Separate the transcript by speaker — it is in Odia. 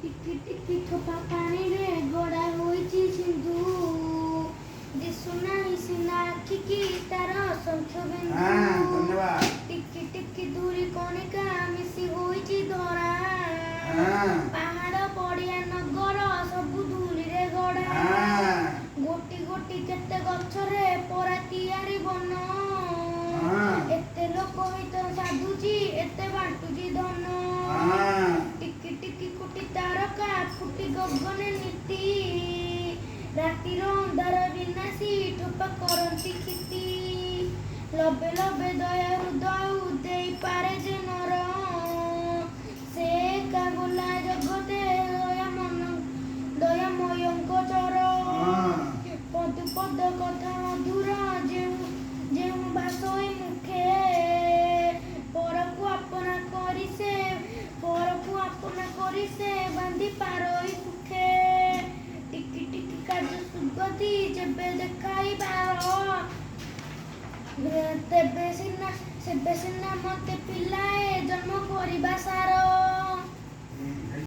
Speaker 1: ଟିକି ଟିକି ଥୋପା ପାଣିରେ ଗଡ଼ା ହୋଇଛି ସିନ୍ଧୁ, ଦିଶୁନାହିଁ ସିନା ଆଖିକି ତାର ଅସଂଖ୍ୟ ବିନ୍ଦୁ। ଟିକି ଟିକି ଧୂଳି କଣିକା ମିଶି ହୋଇଛି ଧରା, ପାହାଡ଼ ପଡ଼ିଆ ନଗର ସବୁ ଧୂଳିରେ ଗଢ଼ା। ଗୋଟି ଗୋଟି କେତେ ଗଛରେ ପରା ତିଆରି ବନ, ଏତେ ଲୋକ ହିତ ସାଧୁଛି ଏତେ ବାଣ୍ଟୁଛି ଧନ। ଟିକି ଟିକି କୋଟି ତାରକା ଫୁଟି ଗଗନେ ନୀତି, ରାତିର ଅନ୍ଧାର ବିନାଶୀ ଠୋପା କରନ୍ତି କ୍ଷିତି। ଲବେ ଲବେ ଦୟା ହୃଦୟ ଦେଇପାରେ ଯେ ନର, ସେ ଏକା ଗୋଲା ଜଗତେ ଦୟାମୟଙ୍କ ଚର। ପଦୁ ପଦ କଥା ମଧୁର ଯେଉଁ ଭାଷୋଇ ମୁଖେ, ପରକୁ ଆପଣା କରି ସେ ବାନ୍ଧି ପାରଇ ସୁଖେ। ଟିକି ଟିକି କାର୍ଯ୍ୟ ସୁଗତି ଯେବେ ଦେଖାଇବାର, ସେବେ ସିନା ମତେ